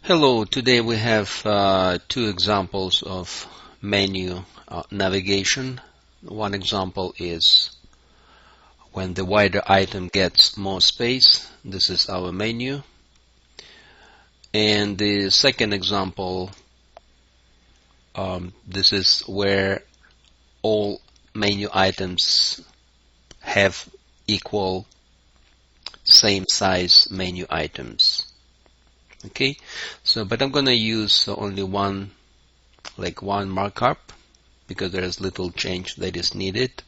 Hello, today we have two examples of menu navigation. One example is when the wider item gets more space. This is our menu. And the second example, this is where all menu items have equal same size menu items. Okay, but I'm gonna use only one markup because there is little change that is needed.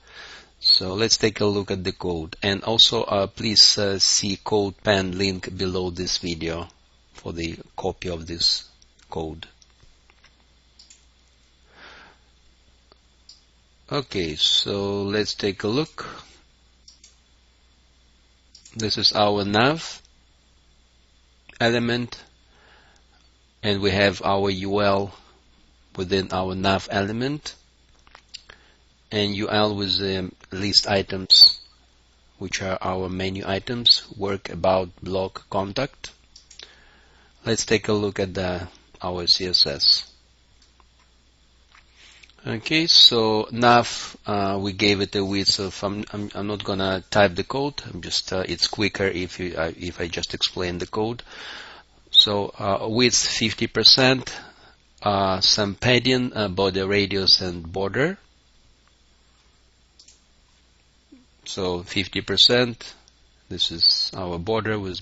So let's take a look at the code, and also please see CodePen link below this video for the copy of this code. Okay, so let's take a look. This is our nav element, and we have our UL within our nav element, and UL with the list items, which are our menu items: work, about, block, contact. Let's take a look at our CSS. Okay, so nav, we gave it a width of, I'm not gonna type the code. I'm just it's quicker if I just explain the code. So width 50%, some padding, body radius and border. So 50%. This is our border with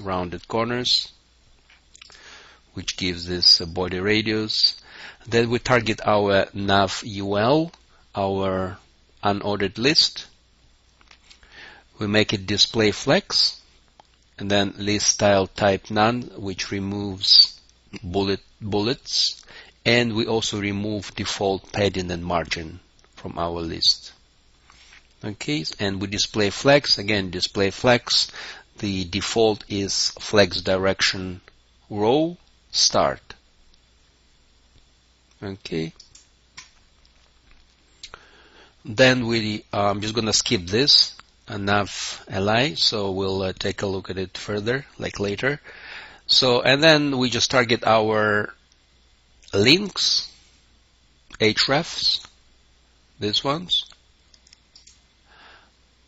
rounded corners, which gives this body radius. Then we target our nav UL, our unordered list. We make it display flex, and then list style type none, which removes bullets, and we also remove default padding and margin from our list. Okay, and we display flex, again display flex. The default is flex direction row start. Okay, then I'm just gonna skip this nav li, so we'll take a look at it further later. So, and then we just target our links, hrefs, these ones.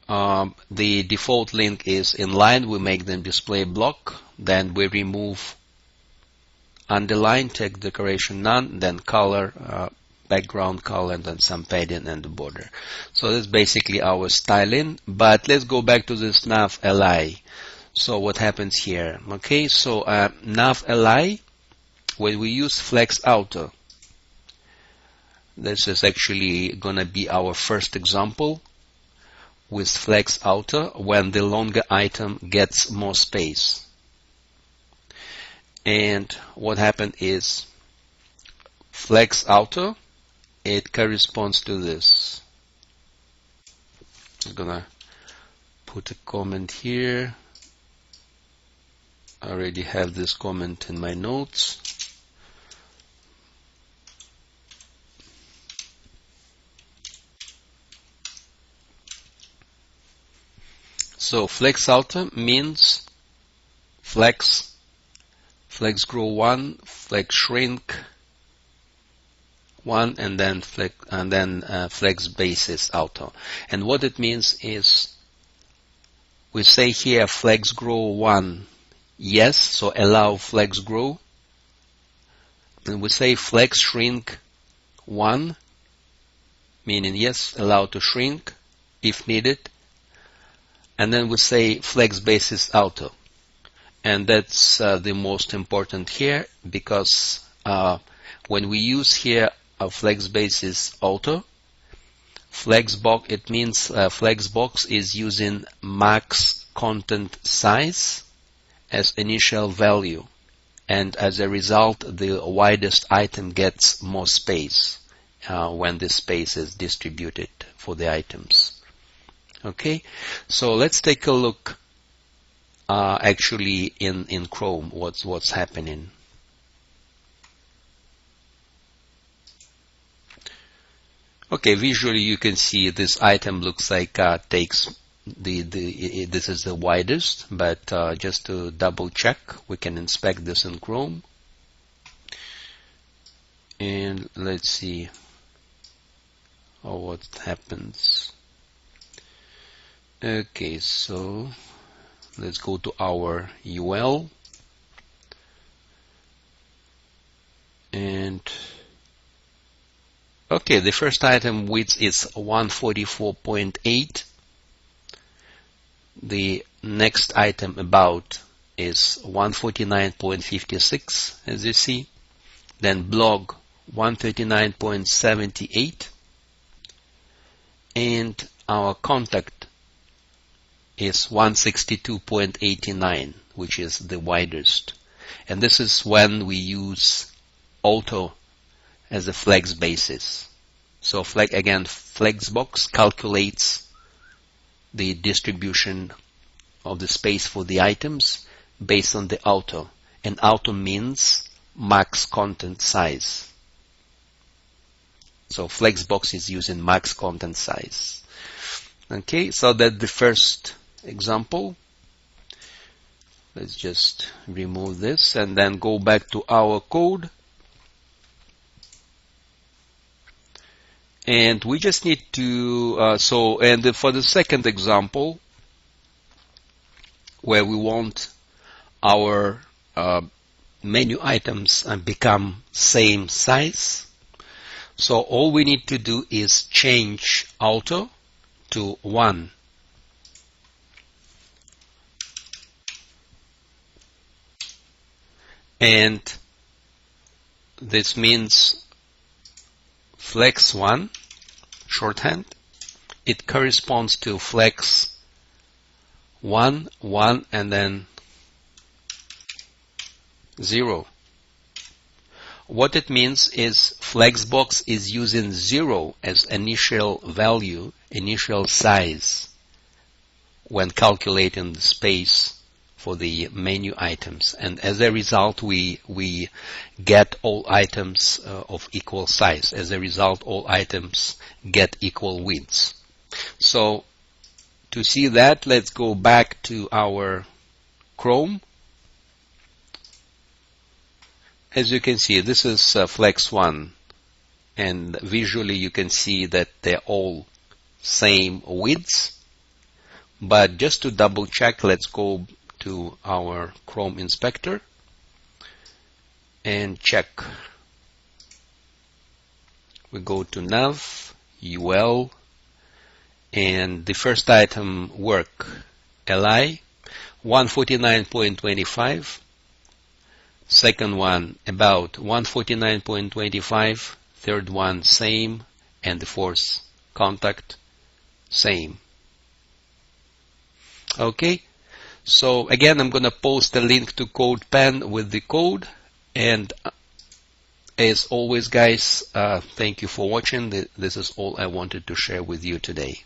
The default link is inline. We make them display block. Then we remove underline, text decoration none, then color, background color, and then some padding and the border. So that's basically our styling. But let's go back to this nav li. So what happens here? Okay, so nav li, when we use flex auto, this is actually gonna be our first example with flex auto when the longer item gets more space. And what happened is flex auto, it corresponds to this. I'm gonna put a comment here. I already have this comment in my notes. So flex auto means flex grow 1, flex shrink 1, and then flex basis auto. And what it means is we say here flex grow 1 yes, so allow flex grow. And we say flex shrink 1, meaning yes, allow to shrink if needed. And then we say flex basis auto. And that's the most important here, because when we use here a flex basis auto, flexbox, it means flexbox is using max content size as initial value, and as a result the widest item gets more space when the space is distributed for the items. Okay, so let's take a look actually in Chrome what's happening. Okay, visually you can see this item looks like takes this is the widest, but just to double check, we can inspect this in Chrome. And let's see what happens. Okay, so let's go to our UL. And okay, the first item width is 144.8. The next item about is 149.56, as you see. Then blog 139.78. And our contact is 162.89, which is the widest. And this is when we use auto as a flex basis. So again, flexbox calculates the distribution of the space for the items based on the auto. And auto means max content size. So flexbox is using max content size. Okay, so that's the first example. Let's just remove this and then go back to our code. And we just need to, and for the second example, where we want our menu items become same size. So all we need to do is change auto to 1. And this means flex 1, shorthand, it corresponds to flex 1, 1, and then 0. What it means is flexbox is using 0 as initial value, initial size, when calculating the space for the menu items. And as a result, we get all items of equal size. As a result, all items get equal widths. So to see that, let's go back to our Chrome. As you can see, this is flex 1, and visually you can see that they're all same widths. But just to double check, let's go to our Chrome inspector and check. We go to nav, UL, and the first item work, li, 149.25. Second one about 149.25, third one same, and the fourth contact same. Okay, so again I'm gonna post a link to CodePen with the code, and as always guys, thank you for watching. This is all I wanted to share with you today.